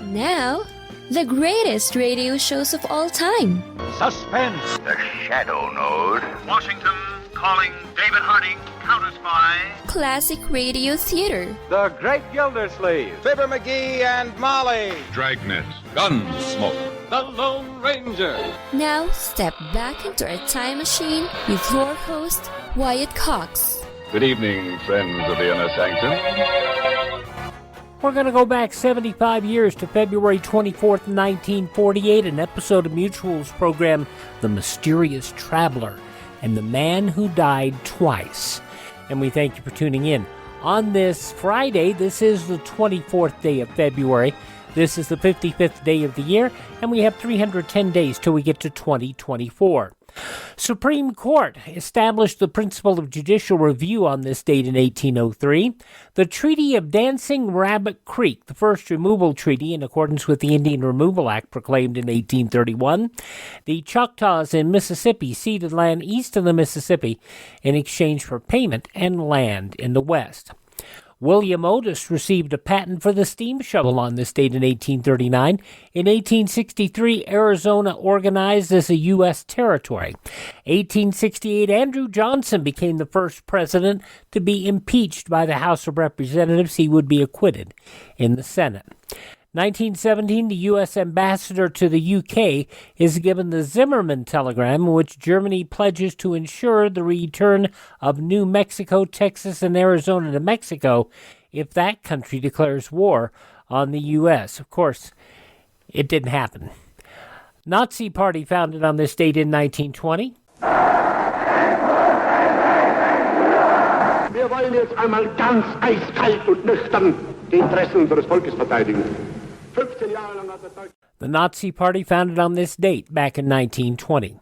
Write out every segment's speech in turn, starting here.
Now, the greatest radio shows of all time. Suspense. The Shadow Node. Washington calling David Harding, counter-spy. Classic radio theater. The Great Gildersleeve. Fibber McGee and Molly. Dragnet. Gunsmoke. The Lone Ranger. Now, step back into a time machine with your host, Wyatt Cox. Good evening, friends of the Inner Sanctum. We're going to go back 75 years to February 24th, 1948, an episode of Mutual's program, The Mysterious Traveler, and the Man Who Died Twice. And we thank you for tuning in. On this Friday, this is the 24th day of February. This is the 55th day of the year, and we have 310 days till we get to 2024. Supreme Court established the principle of judicial review on this date in 1803. The Treaty of Dancing Rabbit Creek, the first removal treaty in accordance with the Indian Removal Act proclaimed in 1831. The Choctaws in Mississippi ceded land east of the Mississippi in exchange for payment and land in the west. William Otis received a patent for the steam shovel on this date in 1839. In 1863, Arizona organized as a U.S. territory. 1868, Andrew Johnson became the first president to be impeached by the House of Representatives. He would be acquitted in the Senate. 1917, the U.S. ambassador to the U.K. is given the Zimmerman telegram, in which Germany pledges to ensure the return of New Mexico, Texas, and Arizona to Mexico if that country declares war on the U.S. Of course, it didn't happen. Nazi Party founded on this date in 1920. Wir wollen jetzt einmal ganz eiskalt und nüchtern die Interessen unseres Volkes verteidigen. The Nazi Party founded on this date back in 1920.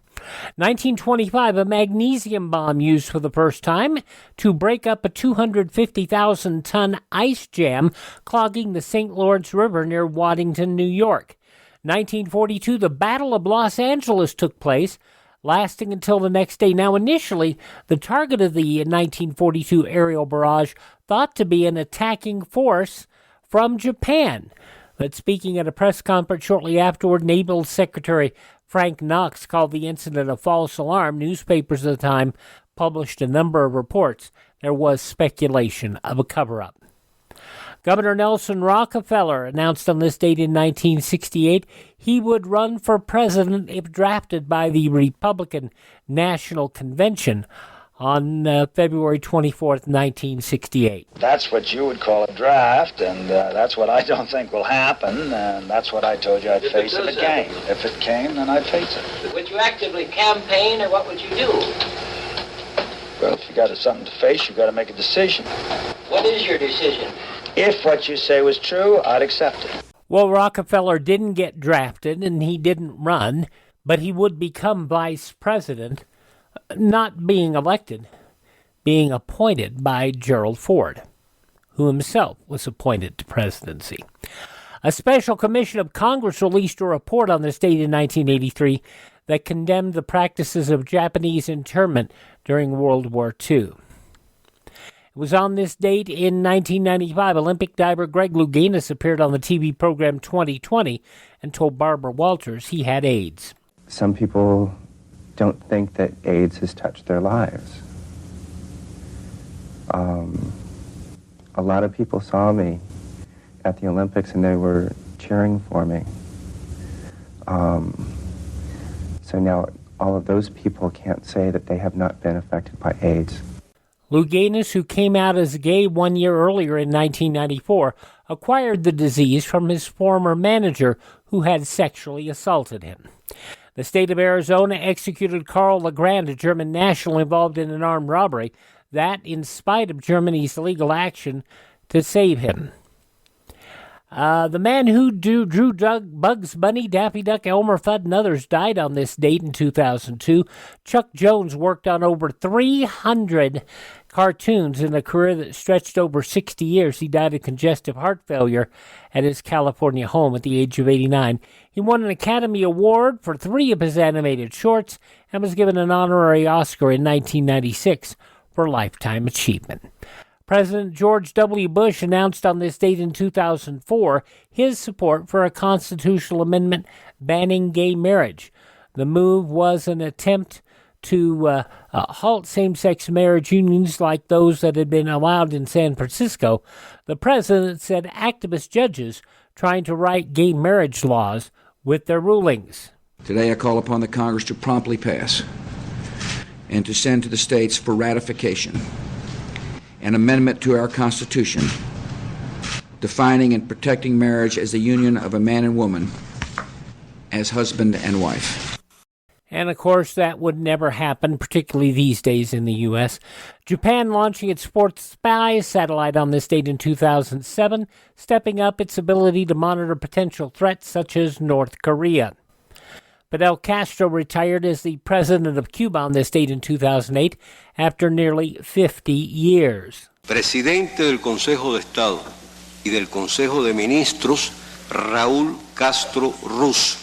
1925, a magnesium bomb used for the first time to break up a 250,000-ton ice jam clogging the St. Lawrence River near Waddington, New York. 1942, the Battle of Los Angeles took place, lasting until the next day. Now, initially, the target of the 1942 aerial barrage thought to be an attacking force from Japan. But speaking at a press conference shortly afterward, Naval Secretary Frank Knox called the incident a false alarm. Newspapers at the time published a number of reports. There was speculation of a cover-up. Governor Nelson Rockefeller announced on this date in 1968 he would run for president if drafted by the Republican National Convention on February 24th, 1968. That's what you would call a draft, and that's what I don't think will happen, and that's what I told you I'd face if it came. If it came, then I'd face it. Would you actively campaign, or what would you do? Well, if you got something to face, you got to make a decision. What is your decision? If what you say was true, I'd accept it. Well, Rockefeller didn't get drafted, and he didn't run, but he would become vice president, not being elected, being appointed by Gerald Ford, who himself was appointed to presidency. A special commission of Congress released a report on this date in 1983 that condemned the practices of Japanese internment during World War II. It was on this date in 1995, Olympic diver Greg Louganis appeared on the TV program 2020 and told Barbara Walters he had AIDS. Some people don't think that AIDS has touched their lives. A lot of people saw me at the Olympics and they were cheering for me. So now all of those people can't say that they have not been affected by AIDS. Louganis, who came out as gay 1 year earlier in 1994, acquired the disease from his former manager who had sexually assaulted him. The state of Arizona executed Carl Legrand, a German national involved in an armed robbery, that in spite of Germany's legal action to save him. The man who drew Bugs Bunny, Daffy Duck, Elmer Fudd, and others died on this date in 2002. Chuck Jones worked on over 300 cartoons in a career that stretched over 60 years. He died of congestive heart failure at his California home at the age of 89. He won an Academy Award for 3 of his animated shorts and was given an honorary Oscar in 1996 for Lifetime Achievement. President George W. Bush announced on this date in 2004 his support for a constitutional amendment banning gay marriage. The move was an attempt to halt same-sex marriage unions like those that had been allowed in San Francisco. The president said activist judges trying to write gay marriage laws with their rulings. Today I call upon the Congress to promptly pass and to send to the states for ratification an amendment to our Constitution defining and protecting marriage as the union of a man and woman as husband and wife. And, of course, that would never happen, particularly these days in the U.S. Japan launching its fourth spy satellite on this date in 2007, stepping up its ability to monitor potential threats such as North Korea. Fidel Castro retired as the president of Cuba on this date in 2008 after nearly 50 years. Presidente del Consejo de Estado y del Consejo de Ministros, Raúl Castro Ruz.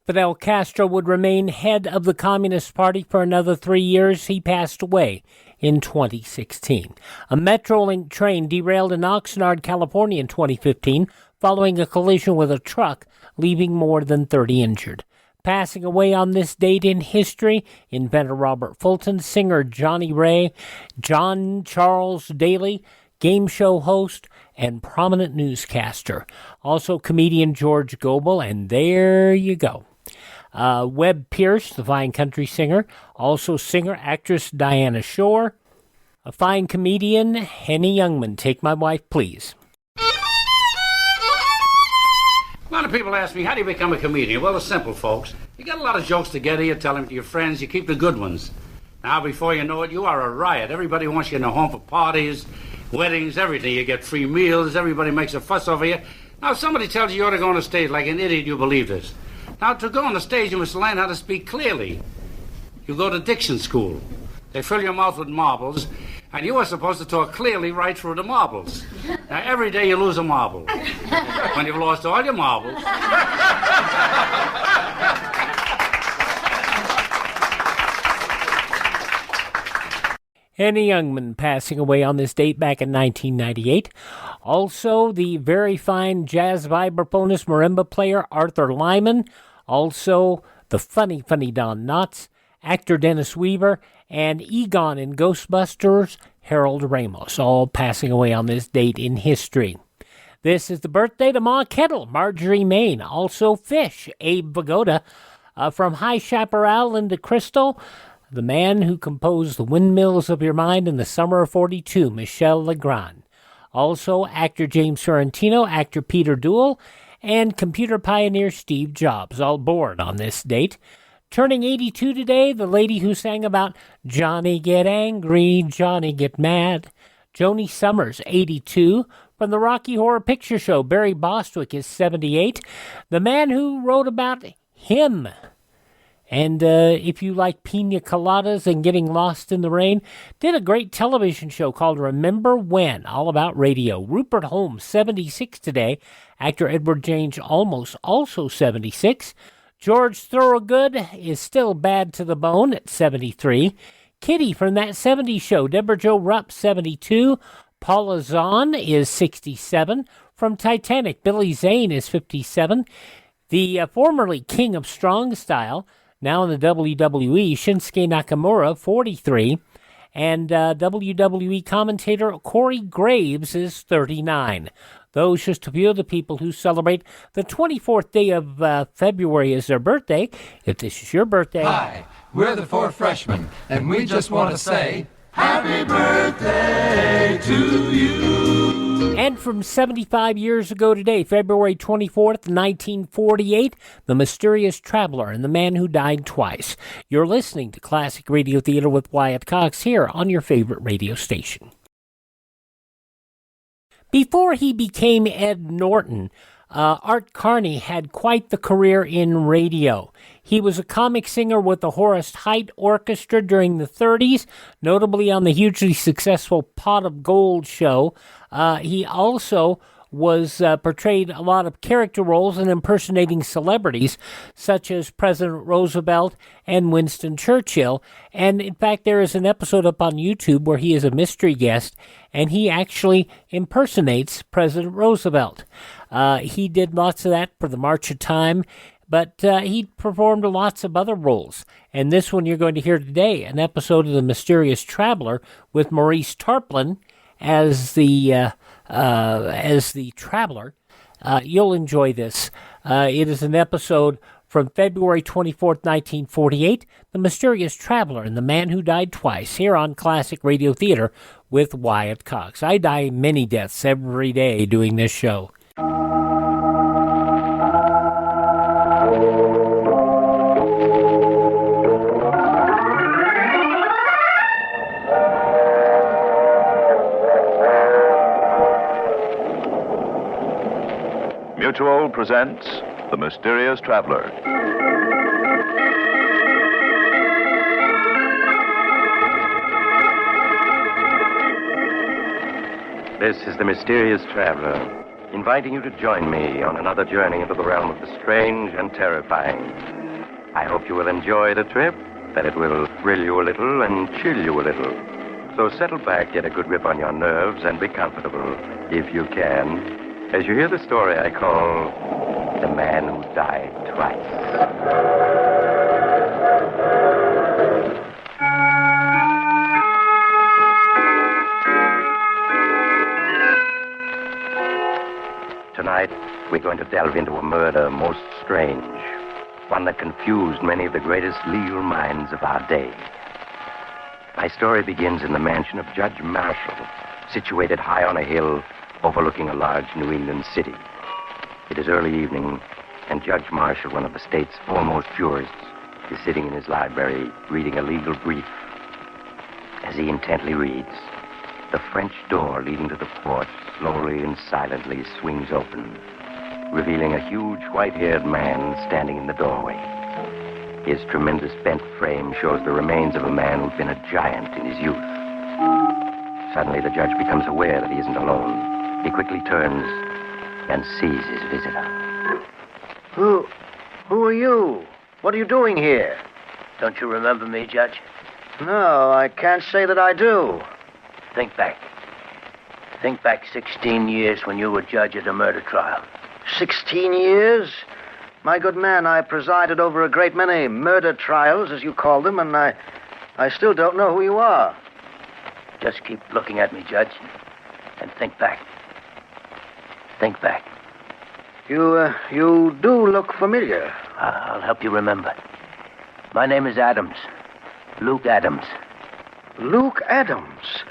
Fidel Castro would remain head of the Communist Party for another 3 years. He passed away in 2016. A Metrolink train derailed in Oxnard, California in 2015 following a collision with a truck, leaving more than 30 injured. Passing away on this date in history, inventor Robert Fulton, singer Johnny Ray, John Charles Daly, game show host, and prominent newscaster. Also comedian George Gobel, and there you go. Webb Pierce, the fine country singer. Also singer-actress Diana Shore. A fine comedian, Henny Youngman. Take My Wife, Please. A lot of people ask me, how do you become a comedian? Well, it's simple, folks. You got a lot of jokes together, you tell them to your friends, you keep the good ones. Now, before you know it, you are a riot. Everybody wants you in the home for parties, weddings, everything. You get free meals, everybody makes a fuss over you. Now, if somebody tells you you ought to go on the stage like an idiot, you believe this. Now, to go on the stage, you must learn how to speak clearly. You go to diction school. They fill your mouth with marbles, and you are supposed to talk clearly right through the marbles. Now, every day you lose a marble. When you've lost all your marbles... Henny Youngman passing away on this date back in 1998. Also, the very fine jazz vibraphonist marimba player Arthur Lyman. Also, the funny Don Knotts, actor Dennis Weaver, and Egon in Ghostbusters, Harold Ramos, all passing away on this date in history. This is the birthday to Ma Kettle, Marjorie Main, also Fish, Abe Vigoda, from High Chaparral into Crystal, the man who composed The Windmills of Your Mind in the Summer of 42, Michel Legrand. Also, actor James Sorrentino, actor Peter Duell, and computer pioneer Steve Jobs, all born on this date. Turning 82 today, the lady who sang about Johnny Get Angry, Johnny Get Mad. Joni Summers, 82. From the Rocky Horror Picture Show, Barry Bostwick is 78. The man who wrote about him. And if you like pina coladas and getting lost in the rain, did a great television show called Remember When, all about radio. Rupert Holmes, 76 today. Actor Edward James Olmos, also 76. George Thorogood is still bad to the bone at 73. Kitty from That 70s Show, Deborah Jo Rupp, 72. Paula Zahn is 67. From Titanic, Billy Zane is 57. The formerly King of Strong Style, now in the WWE, Shinsuke Nakamura, 43. And WWE commentator Corey Graves is 39. Those just a few of the people who celebrate the 24th day of February as their birthday. If this is your birthday... Hi, we're the Four Freshmen, and we just want to say... Happy birthday to you. And from 75 years ago today, February 24th, 1948, The Mysterious Traveler and the Man Who Died Twice. You're listening to Classic Radio Theater with Wyatt Cox here on your favorite radio station. Before he became Ed Norton, Art Carney had quite the career in radio. He was a comic singer with the Horace Heidt Orchestra during the 30s, notably on the hugely successful Pot of Gold show. He also was portrayed a lot of character roles and impersonating celebrities such as President Roosevelt and Winston Churchill. And in fact, there is an episode up on YouTube where he is a mystery guest and he actually impersonates President Roosevelt. He did lots of that for the March of Time, but he performed lots of other roles. And this one you're going to hear today, an episode of The Mysterious Traveler with Maurice Tarplin as the traveler. You'll enjoy this. It is an episode from February 24th, 1948, The Mysterious Traveler and the Man Who Died Twice, here on Classic Radio Theater with Wyatt Cox. I die many deaths every day doing this show. Mutual presents The Mysterious Traveler. This is The Mysterious Traveler, inviting you to join me on another journey into the realm of the strange and terrifying. I hope you will enjoy the trip, that it will thrill you a little and chill you a little. So settle back, get a good grip on your nerves, and be comfortable, if you can, as you hear the story I call The Man Who Died Twice. Tonight, we're going to delve into a murder most strange, one that confused many of the greatest legal minds of our day. My story begins in the mansion of Judge Marshall, situated high on a hill overlooking a large New England city. It is early evening, and Judge Marshall, one of the state's foremost jurists, is sitting in his library reading a legal brief. As he intently reads, the French door leading to the porch slowly and silently swings open, revealing a huge white-haired man standing in the doorway. His tremendous bent frame shows the remains of a man who'd been a giant in his youth. Suddenly, the judge becomes aware that he isn't alone. He quickly turns and sees his visitor. Who are you? What are you doing here? Don't you remember me, Judge? No, I can't say that I do. Think back. Think back 16 years when you were judge at a murder trial. 16 years? My good man, I presided over a great many murder trials, as you call them, and I still don't know who you are. Just keep looking at me, Judge, and think back. Think back. You do look familiar. I'll help you remember. My name is Adams. Luke Adams. Luke Adams?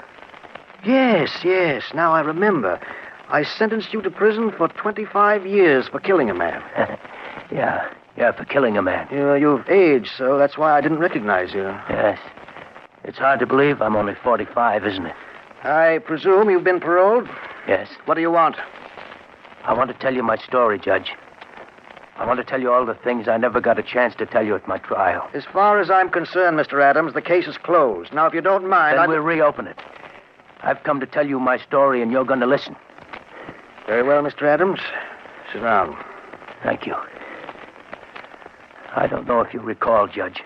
Yes, now I remember. I sentenced you to prison for 25 years for killing a man. Yeah, for killing a man. You've aged, so that's why I didn't recognize you. Yes. It's hard to believe I'm only 45, isn't it? I presume you've been paroled? Yes. What do you want? I want to tell you my story, Judge. I want to tell you all the things I never got a chance to tell you at my trial. As far as I'm concerned, Mr. Adams, the case is closed. Now, if you don't mind... Then we'll reopen it. I've come to tell you my story, and you're going to listen. Very well, Mr. Adams. Sit down. Thank you. I don't know if you recall, Judge,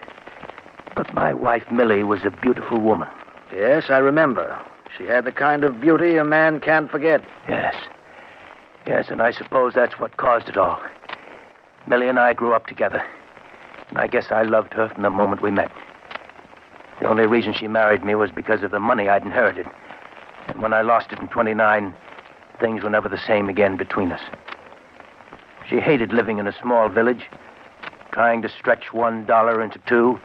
but my wife, Millie, was a beautiful woman. Yes, I remember. She had the kind of beauty a man can't forget. Yes, and I suppose that's what caused it all. Millie and I grew up together, and I guess I loved her from the moment we met. The only reason she married me was because of the money I'd inherited. And when I lost it in 29, things were never the same again between us. She hated living in a small village, trying to stretch $1 into $2.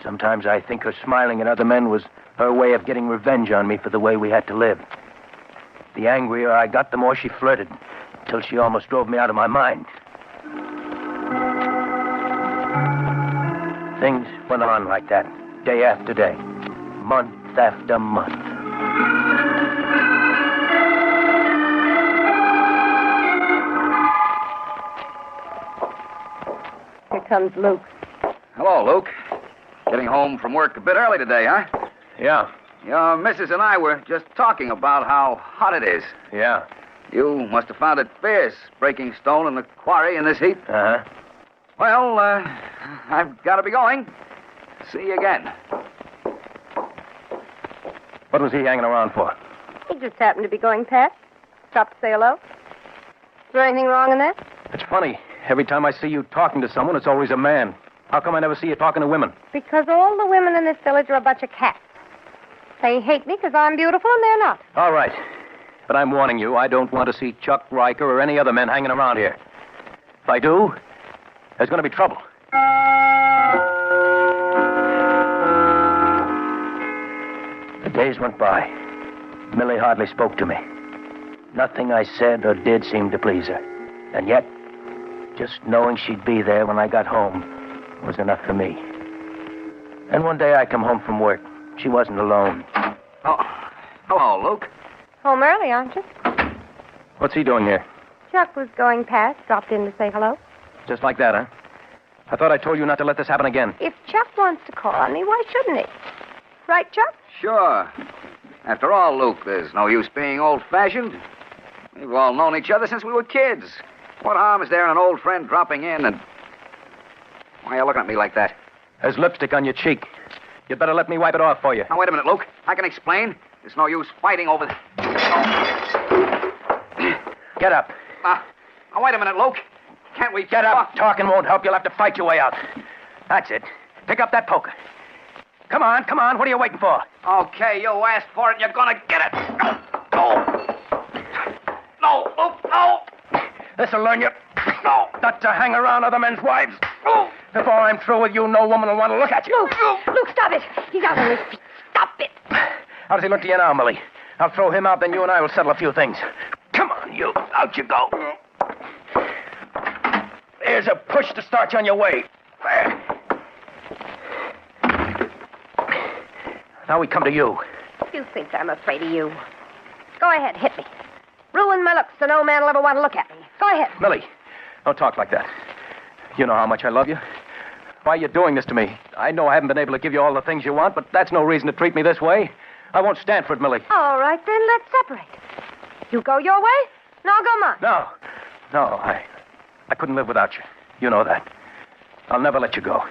Sometimes I think her smiling at other men was her way of getting revenge on me for the way we had to live. The angrier I got, the more she flirted, till she almost drove me out of my mind. Things went on like that, day after day, month after month. Here comes Luke. Hello, Luke. Getting home from work a bit early today, huh? Yeah. Your missus and I were just talking about how hot it is. Yeah. You must have found it fierce, breaking stone in the quarry in this heat. Uh-huh. Well, I've got to be going. See you again. What was he hanging around for? He just happened to be going past. Stopped to say hello. Is there anything wrong in that? It's funny. Every time I see you talking to someone, it's always a man. How come I never see you talking to women? Because all the women in this village are a bunch of cats. They hate me because I'm beautiful and they're not. All right. But I'm warning you, I don't want to see Chuck Riker or any other men hanging around here. If I do, there's going to be trouble. The days went by. Millie hardly spoke to me. Nothing I said or did seemed to please her. And yet, just knowing she'd be there when I got home was enough for me. And one day I come home from work. She wasn't alone. Oh, hello, Luke. Home early, aren't you? What's he doing here? Chuck was going past, dropped in to say hello. Just like that, huh? I thought I told you not to let this happen again. If Chuck wants to call on me, why shouldn't he? Right, Chuck? Sure. After all, Luke, there's no use being old-fashioned. We've all known each other since we were kids. What harm is there in an old friend dropping in and... Why are you looking at me like that? There's lipstick on your cheek. You'd better let me wipe it off for you. Now, wait a minute, Luke. I can explain. There's no use fighting over... Get up. Now, wait a minute, Luke. Can't we... Get up. Talking won't help. You'll have to fight your way out. That's it. Pick up that poker. Come on, come on. What are you waiting for? Okay, you asked for it, and you're gonna get it. No. No, Luke, no. This'll learn you. No. Not to hang around other men's wives. No. Before I'm through with you, no woman will want to look at you. Luke, stop it. He's out on his feet. Stop it. How does he look to you now, Millie? I'll throw him out, then you and I will settle a few things. Come on, you. Out you go. There's a push to start you on your way. There. Now we come to you. You think I'm afraid of you. Go ahead, hit me. Ruin my looks so no man will ever want to look at me. Go ahead. Millie, don't talk like that. You know how much I love you. Why are you doing this to me? I know I haven't been able to give you all the things you want, but that's no reason to treat me this way. I won't stand for it, Millie. All right, then let's separate. You go your way, and I'll go mine. No, I couldn't live without you. You know that. I'll never let you go.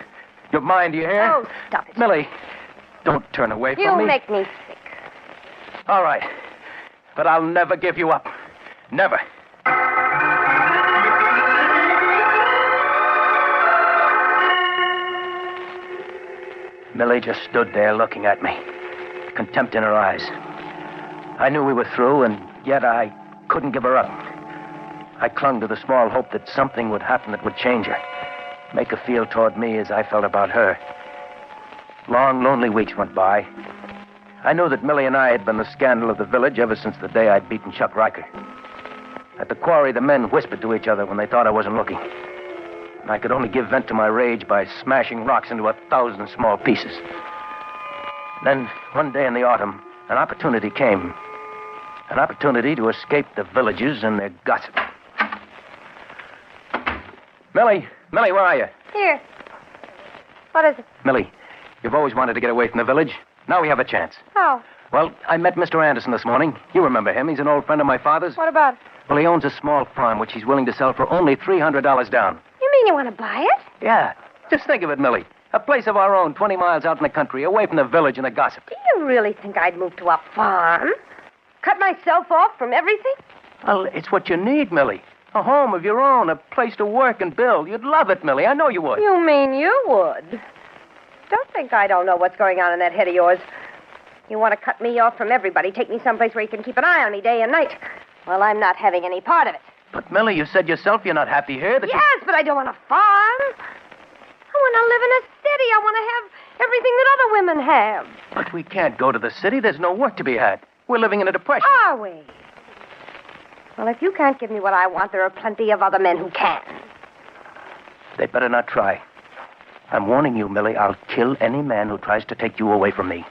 You're mine, do you hear? Oh, stop it. Millie, don't turn away from me. You make me sick. All right. But I'll never give you up. Never. Millie just stood there looking at me, contempt in her eyes. I knew we were through, and yet I couldn't give her up. I clung to the small hope that something would happen that would change her, make her feel toward me as I felt about her. Long, lonely weeks went by. I knew that Millie and I had been the scandal of the village ever since the day I'd beaten Chuck Riker. At the quarry, the men whispered to each other when they thought I wasn't looking. And I could only give vent to my rage by smashing rocks into 1,000 small pieces. Then, one day in the autumn, an opportunity came. An opportunity to escape the villagers and their gossip. Millie, where are you? Here. What is it? Millie, you've always wanted to get away from the village. Now we have a chance. How? Well, I met Mr. Anderson this morning. You remember him. He's an old friend of my father's. What about it? Well, he owns a small farm which he's willing to sell for only $300 down. You mean you want to buy it? Yeah. Just think of it, Millie. A place of our own, 20 miles out in the country, away from the village and the gossip. Do you really think I'd move to a farm? Cut myself off from everything? Well, it's what you need, Millie. A home of your own, a place to work and build. You'd love it, Millie. I know you would. You mean you would? Don't think I don't know what's going on in that head of yours. You want to cut me off from everybody, take me someplace where you can keep an eye on me day and night. Well, I'm not having any part of it. But, Millie, you said yourself you're not happy here. Yes, but I don't want a farm. I want to live in a city. I want to have everything that other women have. But we can't go to the city. There's no work to be had. We're living in a depression. Are we? Well, if you can't give me what I want, there are plenty of other men who can. They'd better not try. I'm warning you, Millie, I'll kill any man who tries to take you away from me.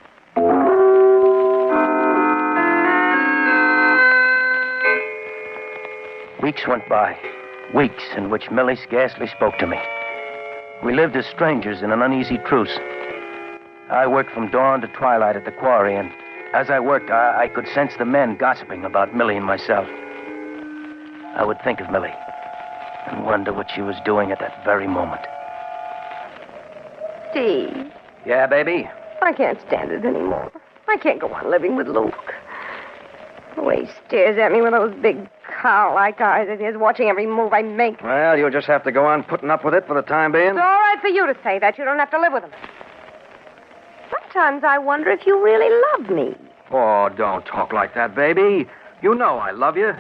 Weeks went by. Weeks in which Millie scarcely spoke to me. We lived as strangers in an uneasy truce. I worked from dawn to twilight at the quarry, and as I worked, I could sense the men gossiping about Millie and myself. I would think of Millie and wonder what she was doing at that very moment. Steve, Yeah, baby? I can't stand it anymore. I can't go on living with Luke. The way he stares at me with those big cow-like eyes of his, watching every move I make. Well, you'll just have to go on putting up with it for the time being. It's all right for you to say that. You don't have to live with him. Sometimes I wonder if you really love me. Oh, don't talk like that, baby. You know I love you.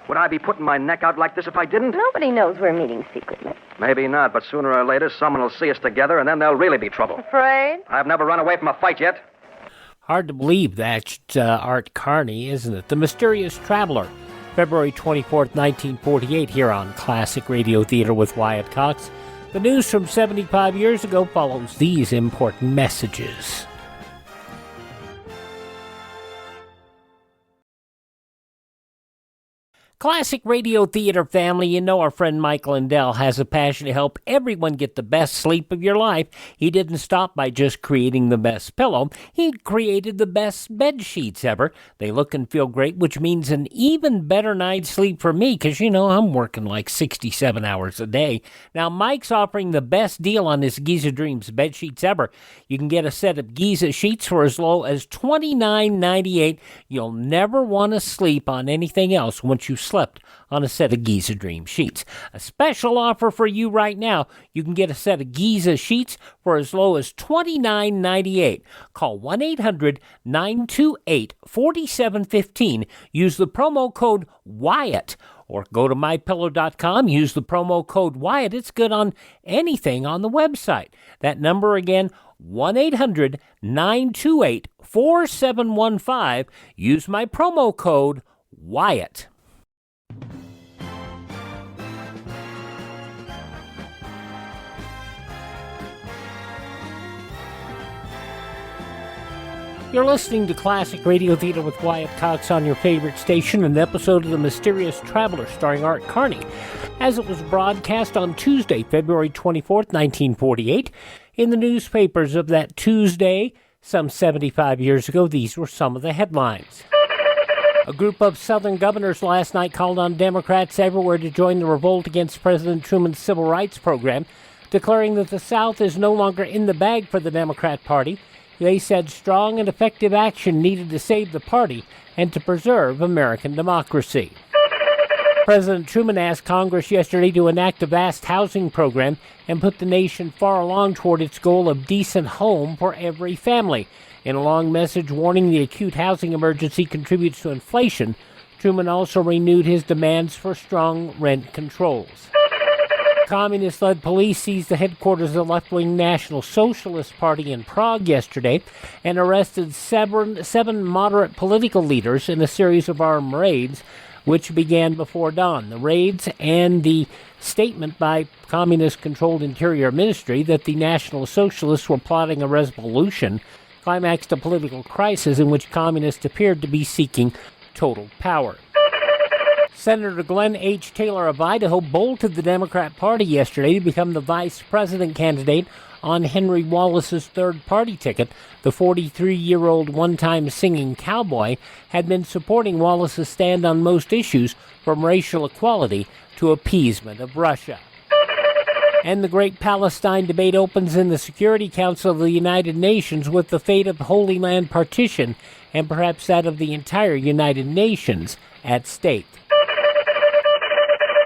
Would I be putting my neck out like this if I didn't? Nobody knows we're meeting secretly. Maybe not, but sooner or later someone will see us together, and then there'll really be trouble. Afraid? I've never run away from a fight yet. Hard to believe that's Art Carney, isn't it? The Mysterious Traveler, February 24th, 1948, here on Classic Radio Theater with Wyatt Cox. The news from 75 years ago follows these important messages. Classic Radio Theater family, you know our friend Mike Lindell has a passion to help everyone get the best sleep of your life. He didn't stop by just creating the best pillow. He created the best bed sheets ever. They look and feel great, which means an even better night's sleep for me, because, you know, I'm working like 67 hours a day. Now, Mike's offering the best deal on his Giza Dreams bed sheets ever. You can get a set of Giza sheets for as low as $29.98. You'll never want to sleep on anything else once you slept on a set of Giza Dream sheets. A special offer for you right now. You can get a set of Giza sheets for as low as $29.98. Call 1-800-928-4715. Use the promo code Wyatt. Or go to mypillow.com, use the promo code Wyatt. It's good on anything on the website. That number again, 1-800-928-4715. Use my promo code Wyatt. You're listening to Classic Radio Theater with Wyatt Cox on your favorite station, an episode of The Mysterious Traveler starring Art Carney, as it was broadcast on Tuesday, February 24th, 1948. In the newspapers of that Tuesday, some 75 years ago, these were some of the headlines. A group of Southern governors last night called on Democrats everywhere to join the revolt against President Truman's civil rights program, declaring that the South is no longer in the bag for the Democrat Party. They said strong and effective action needed to save the party and to preserve American democracy. President Truman asked Congress yesterday to enact a vast housing program and put the nation far along toward its goal of decent home for every family. In a long message warning the acute housing emergency contributes to inflation, Truman also renewed his demands for strong rent controls. Communist-led police seized the headquarters of the left-wing National Socialist Party in Prague yesterday and arrested seven moderate political leaders in a series of armed raids, which began before dawn. The raids and the statement by communist-controlled Interior Ministry that the National Socialists were plotting a revolution climaxed a political crisis in which communists appeared to be seeking total power. Senator Glenn H. Taylor of Idaho bolted the Democrat Party yesterday to become the vice president candidate on Henry Wallace's third party ticket. The 43-year-old one-time singing cowboy had been supporting Wallace's stand on most issues, from racial equality to appeasement of Russia. And the great Palestine debate opens in the Security Council of the United Nations with the fate of Holy Land partition and perhaps that of the entire United Nations at stake.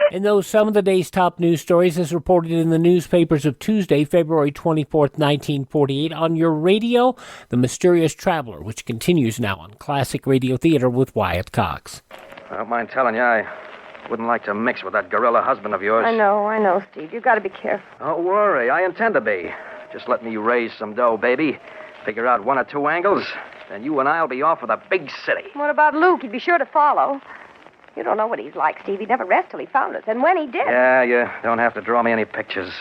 And those some of the day's top news stories as reported in the newspapers of Tuesday, February 24th, 1948. On your radio, The Mysterious Traveler, which continues now on Classic Radio Theater with Wyatt Cox. I don't mind telling you, I wouldn't like to mix with that gorilla husband of yours. I know, Steve. You've got to be careful. Don't worry, I intend to be. Just let me raise some dough, baby. Figure out one or two angles, then you and I'll be off for the big city. What about Luke? He'd be sure to follow. You don't know what he's like, Steve. He'd never rest till he found us. And when he did... Yeah, you don't have to draw me any pictures.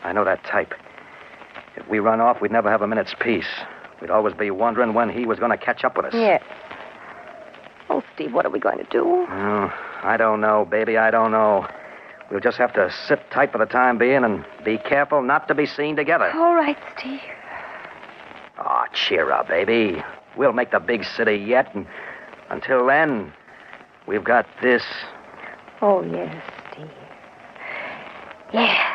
I know that type. If we run off, we'd never have a minute's peace. We'd always be wondering when he was going to catch up with us. Yes. Oh, Steve, what are we going to do? Oh, I don't know, baby. I don't know. We'll just have to sit tight for the time being and be careful not to be seen together. All right, Steve. Oh, cheer up, baby. We'll make the big city yet, and until then... we've got this. Oh, yes, Steve. Yeah.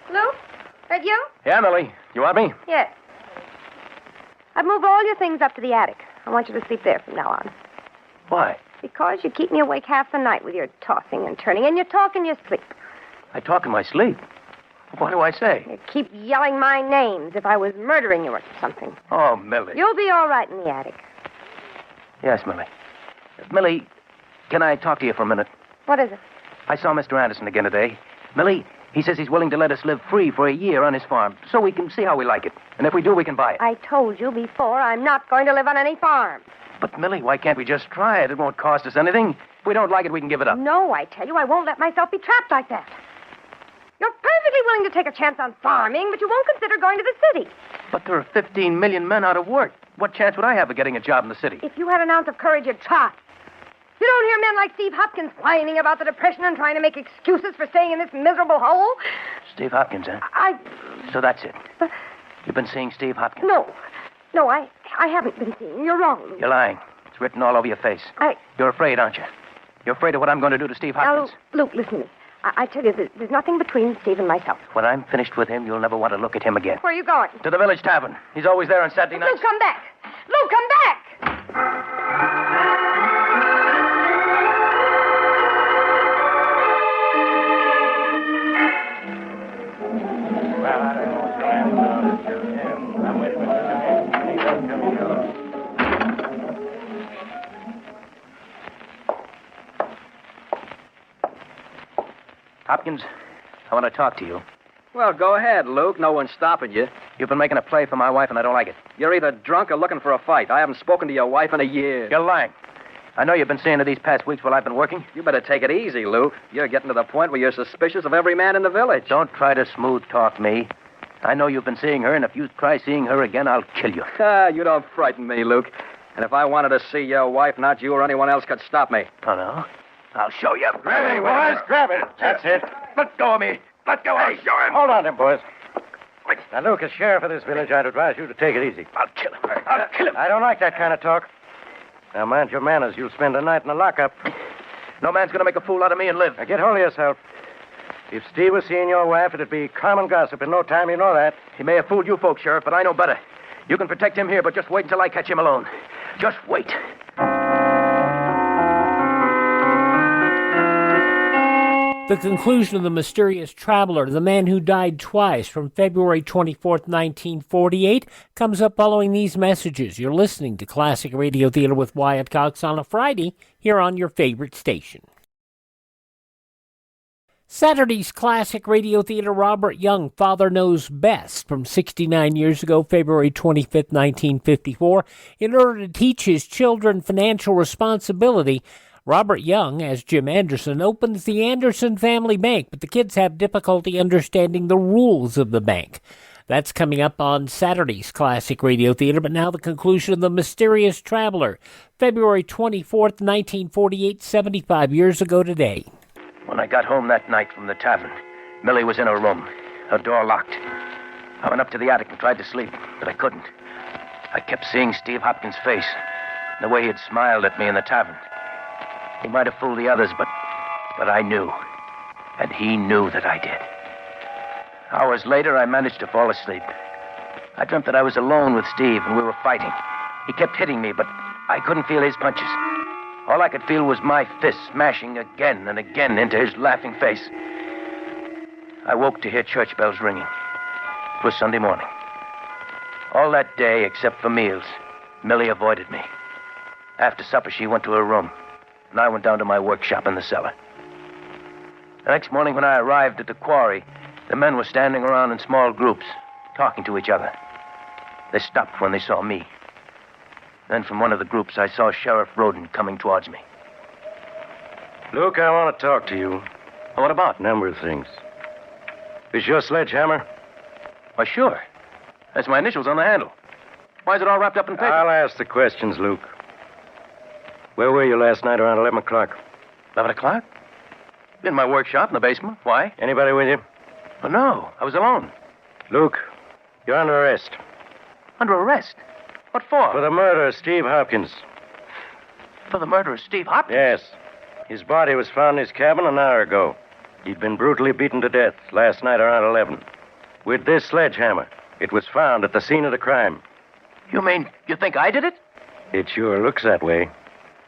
Luke? That you? Yeah, Millie. You want me? Yes. I've moved all your things up to the attic. I want you to sleep there from now on. Why? Because you keep me awake half the night with your tossing and turning, and you talk in your sleep. I talk in my sleep. What do I say? You keep yelling my names if I was murdering you or something. Oh, Millie. You'll be all right in the attic. Yes, Millie. Millie, can I talk to you for a minute? What is it? I saw Mr. Anderson again today. Millie, he says he's willing to let us live free for a year on his farm, so we can see how we like it. And if we do, we can buy it. I told you before I'm not going to live on any farm. But, Millie, why can't we just try it? It won't cost us anything. If we don't like it, we can give it up. No, I tell you, I won't let myself be trapped like that. You're perfectly willing to take a chance on farming, but you won't consider going to the city. But there are 15 million men out of work. What chance would I have of getting a job in the city? If you had an ounce of courage, you'd try. You don't hear men like Steve Hopkins whining about the Depression and trying to make excuses for staying in this miserable hole. Steve Hopkins, huh? So that's it. You've been seeing Steve Hopkins? No, I haven't been seeing. You're wrong, Luke. You're lying. It's written all over your face. You're afraid, aren't you? You're afraid of what I'm going to do to Steve Hopkins. Now, Luke, listen to me. I tell you, there's nothing between Steve and myself. When I'm finished with him, you'll never want to look at him again. Where are you going? To the village tavern. He's always there on Saturday nights. Luke, come back! Luke, come back! Hopkins, I want to talk to you. Well, go ahead, Luke. No one's stopping you. You've been making a play for my wife, and I don't like it. You're either drunk or looking for a fight. I haven't spoken to your wife in a year. You're lying. I know you've been seeing her these past weeks while I've been working. You better take it easy, Luke. You're getting to the point where you're suspicious of every man in the village. Don't try to smooth talk me. I know you've been seeing her, and if you try seeing her again, I'll kill you. You don't frighten me, Luke. And if I wanted to see your wife, not you or anyone else could stop me. Oh, no? I'll show you. Grab it, boys. Grab it. That's it. Let go of me. Let go. Hey, show him. Hold on, then, boys. Now, Luke, as sheriff of this village, I'd advise you to take it easy. I'll kill him. I'll kill him. I don't like that kind of talk. Now, mind your manners. You'll spend the night in the lockup. No man's going to make a fool out of me and live. Now, get hold of yourself. If Steve was seeing your wife, it'd be common gossip in no time. You know that. He may have fooled you folks, Sheriff, but I know better. You can protect him here, but just wait until I catch him alone. Just wait. The conclusion of The Mysterious Traveler, the man who died twice, from February 24th, 1948, comes up following these messages. You're listening to Classic Radio Theater with Wyatt Cox on a Friday here on your favorite station. Saturday's Classic Radio Theater, Robert Young, Father Knows Best, from 69 years ago, February 25th, 1954. In order to teach his children financial responsibility, Robert Young, as Jim Anderson, opens the Anderson Family Bank, but the kids have difficulty understanding the rules of the bank. That's coming up on Saturday's Classic Radio Theater, but now the conclusion of The Mysterious Traveler, February 24th, 1948, 75 years ago today. When I got home that night from the tavern, Millie was in her room, her door locked. I went up to the attic and tried to sleep, but I couldn't. I kept seeing Steve Hopkins' face, the way he had smiled at me in the tavern. He might have fooled the others, but I knew. And he knew that I did. Hours later, I managed to fall asleep. I dreamt that I was alone with Steve and we were fighting. He kept hitting me, but I couldn't feel his punches. All I could feel was my fists smashing again and again into his laughing face. I woke to hear church bells ringing. It was Sunday morning. All that day, except for meals, Millie avoided me. After supper, she went to her room, and I went down to my workshop in the cellar. The next morning when I arrived at the quarry, the men were standing around in small groups, talking to each other. They stopped when they saw me. Then from one of the groups, I saw Sheriff Roden coming towards me. Luke, I want to talk to you. What about? A number of things. Is your sledgehammer? Why, sure. That's my initials on the handle. Why is it all wrapped up in paper? I'll ask the questions, Luke. Where were you last night around 11 o'clock? 11 o'clock? In my workshop in the basement. Why? Anybody with you? Oh, no. I was alone. Luke, You're under arrest. Under arrest? What for? For the murder of Steve Hopkins. For the murder of Steve Hopkins? Yes. His body was found in his cabin an hour ago. He'd been brutally beaten to death last night around 11. With this sledgehammer. It was found at the scene of the crime. You mean you think I did it? It sure looks that way.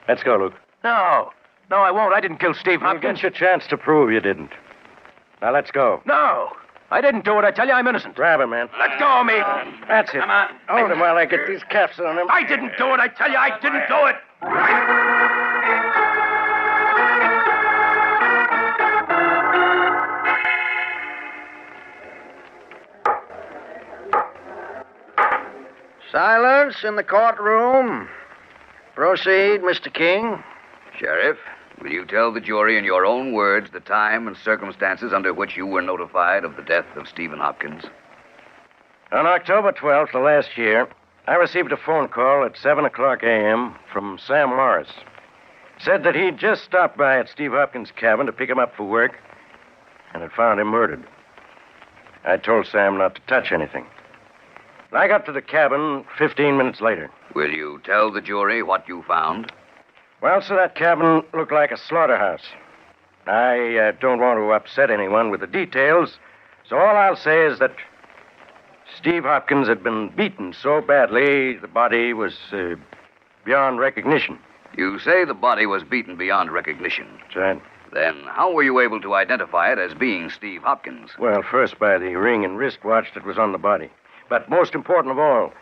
Let's go, Luke. No. No, I won't. I didn't kill Steve Hopkins. You'll get your chance to prove you didn't. Now, let's go. No. I didn't do it. I tell you, I'm innocent. Grab him, man. Let go of me. That's it. Come on. Hold him while I get these cuffs on him. I didn't do it. I tell you, I didn't do it. Silence in the courtroom. Proceed, Mr. King. Sheriff, will you tell the jury in your own words the time and circumstances under which you were notified of the death of Stephen Hopkins? On October 12th of last year, I received a phone call at 7 o'clock a.m. from Sam Morris. Said that he'd just stopped by at Steve Hopkins' cabin to pick him up for work and had found him murdered. I told Sam not to touch anything. I got to the cabin 15 minutes later. Will you tell the jury what you found? Well, sir, that cabin looked like a slaughterhouse. I don't want to upset anyone with the details, so all I'll say is that Steve Hopkins had been beaten so badly the body was beyond recognition. You say the body was beaten beyond recognition. That's right. Then how were you able to identify it as being Steve Hopkins? Well, first by the ring and wristwatch that was on the body. But most important of all,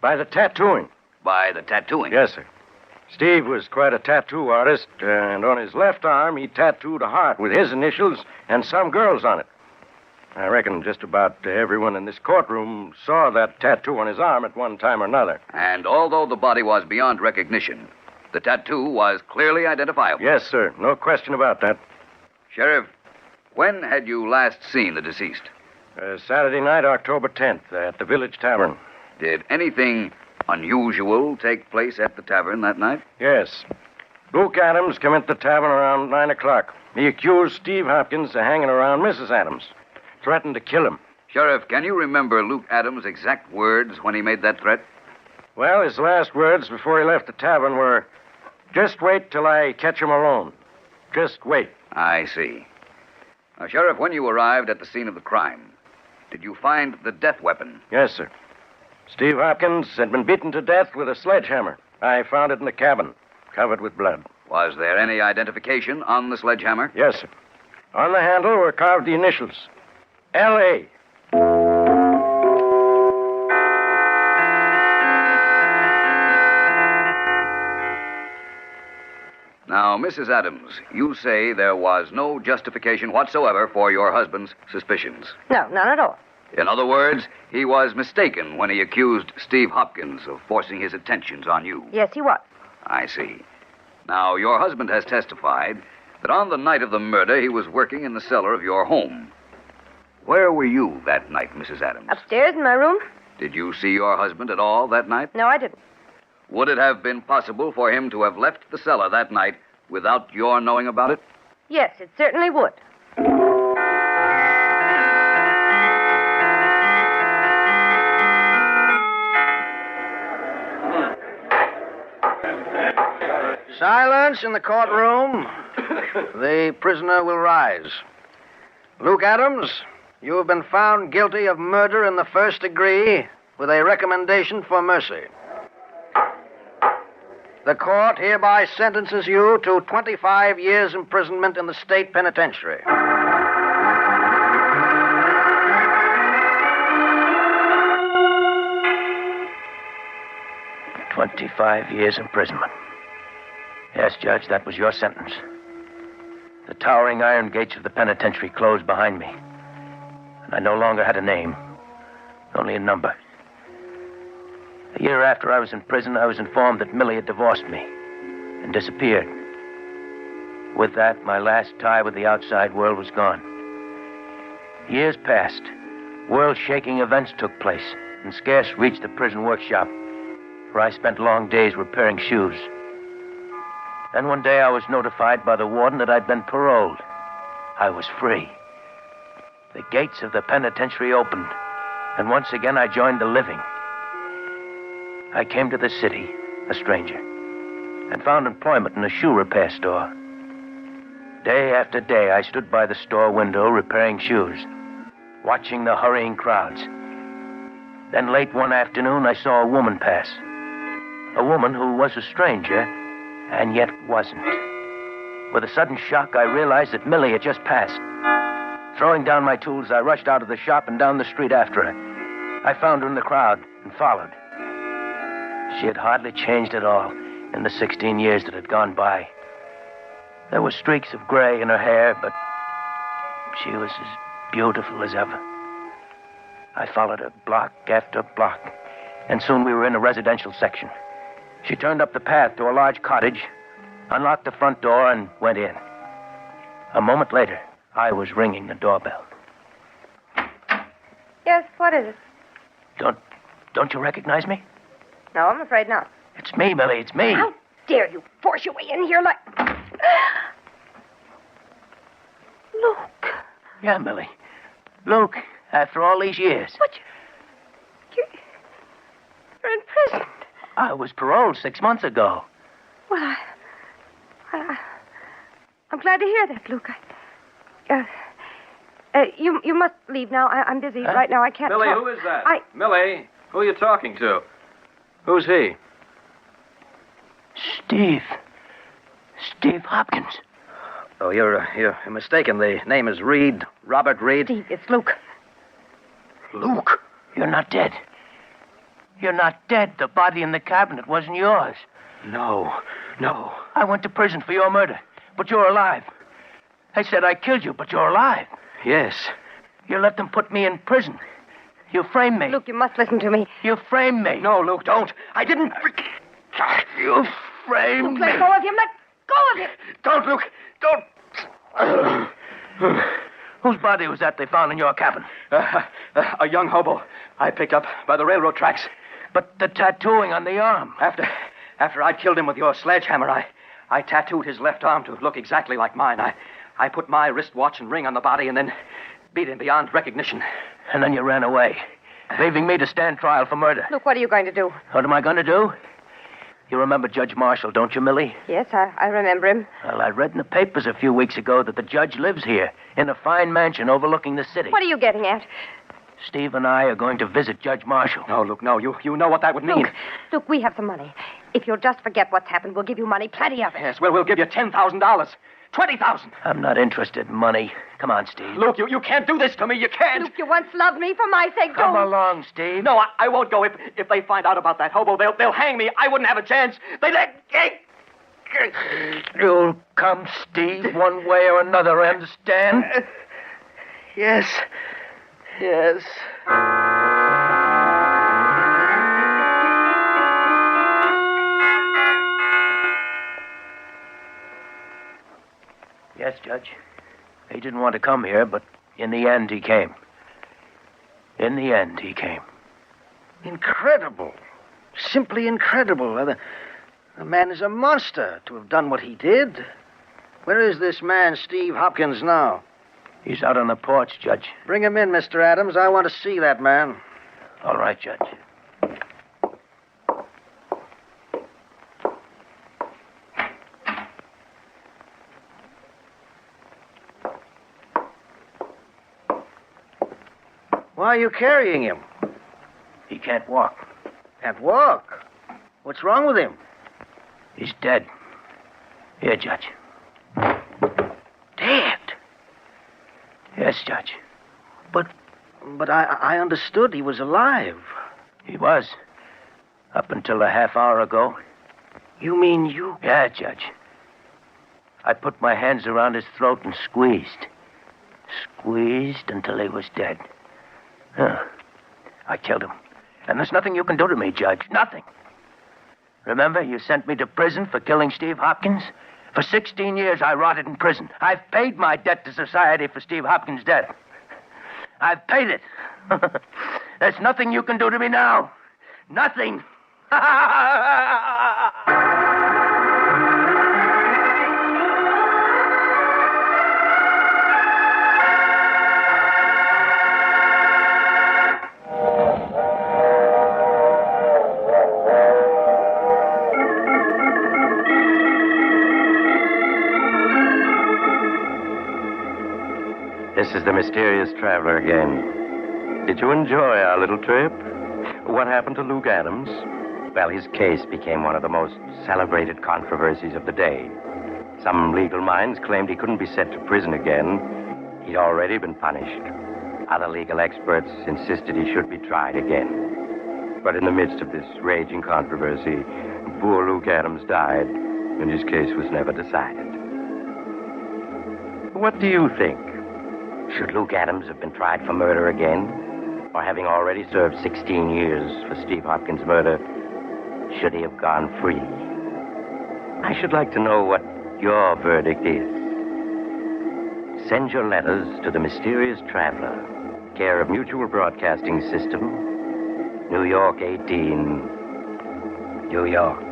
by the tattooing. By the tattooing? Yes, sir. Steve was quite a tattoo artist, and on his left arm he tattooed a heart with his initials and some girls on it. I reckon just about everyone in this courtroom saw that tattoo on his arm at one time or another. And although the body was beyond recognition, the tattoo was clearly identifiable? Yes, sir. No question about that. Sheriff, when had you last seen the deceased? Saturday night, October 10th, at the Village Tavern. Did anything unusual take place at the tavern that night? Yes. Luke Adams came into the tavern around 9 o'clock. He accused Steve Hopkins of hanging around Mrs. Adams. Threatened to kill him. Sheriff, can you remember Luke Adams' exact words when he made that threat? Well, his last words before he left the tavern were, "Just wait till I catch him alone. Just wait." I see. Now, Sheriff, when you arrived at the scene of the crime, did you find the death weapon? Yes, sir. Steve Hopkins had been beaten to death with a sledgehammer. I found it in the cabin, covered with blood. Was there any identification on the sledgehammer? Yes, sir. On the handle were carved the initials, L.A. Now, Mrs. Adams, you say there was no justification whatsoever for your husband's suspicions. No, none at all. In other words, he was mistaken when he accused Steve Hopkins of forcing his attentions on you. Yes, he was. I see. Now, your husband has testified that on the night of the murder, he was working in the cellar of your home. Where were you that night, Mrs. Adams? Upstairs in my room. Did you see your husband at all that night? No, I didn't. Would it have been possible for him to have left the cellar that night without your knowing about it? Yes, it certainly would. Silence in the courtroom. The prisoner will rise. Luke Adams, you have been found guilty of murder in the first degree with a recommendation for mercy. The court hereby sentences you to 25 years imprisonment in the state penitentiary. 25 years imprisonment. Yes, Judge, that was your sentence. The towering iron gates of the penitentiary closed behind me. And I no longer had a name, only a number. A year after I was in prison, I was informed that Millie had divorced me and disappeared. With that, my last tie with the outside world was gone. Years passed. World-shaking events took place and scarce reached the prison workshop, where I spent long days repairing shoes. Then one day I was notified by the warden that I'd been paroled. I was free. The gates of the penitentiary opened, And once again, I joined the living. I came to the city, a stranger, and found employment in a shoe repair store. Day after day, I stood by the store window repairing shoes, watching the hurrying crowds. Then late one afternoon, I saw a woman pass. A woman who was a stranger, and yet wasn't. With a sudden shock, I realized that Millie had just passed. Throwing down my tools, I rushed out of the shop and down the street after her. I found her in the crowd and followed. She had hardly changed at all in the 16 years that had gone by. There were streaks of gray in her hair, but she was as beautiful as ever. I followed her block after block, and soon we were in a residential section. She turned up the path to a large cottage, unlocked the front door, and went in. A moment later, I was ringing the doorbell. Yes, what is it? Don't you recognize me? No, I'm afraid not. It's me, Millie, it's me. How dare you force your way in here like... Luke. Yeah, Millie. Luke, after all these years. What? You're in prison. I was paroled 6 months ago. Well, I'm glad to hear that, Luke. You must leave now. I'm busy right now. I can't Millie, talk. who is that? Millie, who are you talking to? Who's he? Steve Hopkins. Oh, you're mistaken. The name is Reed, Robert Reed. Steve, it's Luke. Luke? You're not dead. You're not dead. The body in the cabinet wasn't yours. No. I went to prison for your murder, but you're alive. They said I killed you, but you're alive. Yes. You let them put me in prison. You framed me. Luke, you must listen to me. You framed me. No, Luke, don't. I didn't... You framed Luke, me. let go of him. Let go of him. Don't, Luke. Don't. Whose body was that they found in your cabin? A young hobo I picked up by the railroad tracks. But the tattooing on the arm. After I killed him with your sledgehammer, I tattooed his left arm to look exactly like mine. I put my wristwatch and ring on the body and then beat him beyond recognition. And then you ran away, leaving me to stand trial for murder. Luke, what are you going to do? What am I going to do? You remember Judge Marshall, don't you, Millie? Yes, I remember him. Well, I read in the papers a few weeks ago that the judge lives here, in a fine mansion overlooking the city. What are you getting at? Steve and I are going to visit Judge Marshall. No, Luke, no. You know what that would mean. Luke, we have some money. If you'll just forget what's happened, we'll give you money, plenty of it. Yes, well, we'll give you $10,000. 20,000. I'm not interested in money. Come on, Steve. Luke, you can't do this to me. You can't. Luke, you once loved me. For my sake, Come don't. along, Steve. No, I won't go. If they find out about that hobo, they'll hang me. I wouldn't have a chance. You'll come, Steve, one way or another, understand? Yes. Yes, Judge. He didn't want to come here, but in the end, he came. Incredible. Simply incredible. The man is a monster to have done what he did. Where is this man, Steve Hopkins, now? He's out on the porch, Judge. Bring him in, Mr. Adams. I want to see that man. All right, Judge. Why are you carrying him? He can't walk. Can't walk? What's wrong with him? He's dead. Here, Judge. Dead? Yes, Judge. But I understood he was alive. He was. Up until a half hour ago. You mean you... Yeah, Judge. I put my hands around his throat and squeezed. Squeezed until he was dead. I killed him. And there's nothing you can do to me, Judge. Nothing. Remember, you sent me to prison for killing Steve Hopkins? For 16 years, I rotted in prison. I've paid my debt to society for Steve Hopkins' death. I've paid it. There's nothing you can do to me now. Nothing. This is the mysterious traveler again. Did you enjoy our little trip? What happened to Luke Adams? Well, his case became one of the most celebrated controversies of the day. Some legal minds claimed he couldn't be sent to prison again. He'd already been punished. Other legal experts insisted he should be tried again. But in the midst of this raging controversy, poor Luke Adams died, and his case was never decided. What do you think? Should Luke Adams have been tried for murder again? Or having already served 16 years for Steve Hopkins' murder, should he have gone free? I should like to know what your verdict is. Send your letters to the Mysterious Traveler, care of Mutual Broadcasting System, New York 18, New York.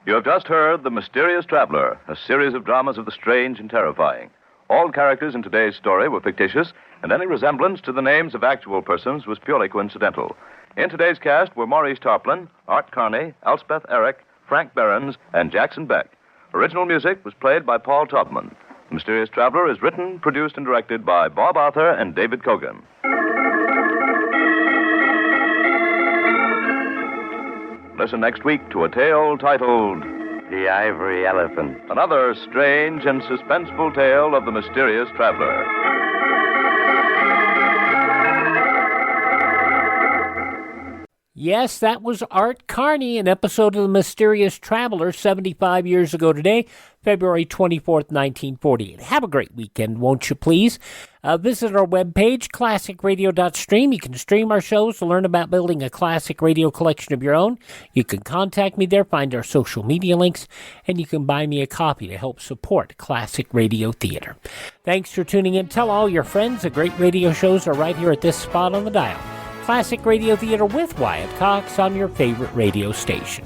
You have just heard The Mysterious Traveler, a series of dramas of the strange and terrifying. All characters in today's story were fictitious, and any resemblance to the names of actual persons was purely coincidental. In today's cast were Maurice Tarplin, Art Carney, Elspeth Eric, Frank Behrens, and Jackson Beck. Original music was played by Paul Taubman. The Mysterious Traveler is written, produced, and directed by Bob Arthur and David Kogan. Listen next week to a tale titled The Ivory Elephant. Another strange and suspenseful tale of the Mysterious Traveler. Yes, that was Art Carney, an episode of The Mysterious Traveler 75 years ago today, February 24th, 1948. Have a great weekend, won't you please? Visit our webpage, classicradio.stream. You can stream our shows to learn about building a classic radio collection of your own. You can contact me there, find our social media links, and you can buy me a copy to help support Classic Radio Theater. Thanks for tuning in. Tell all your friends the great radio shows are right here at this spot on the dial. Classic Radio Theater with Wyatt Cox on your favorite radio station.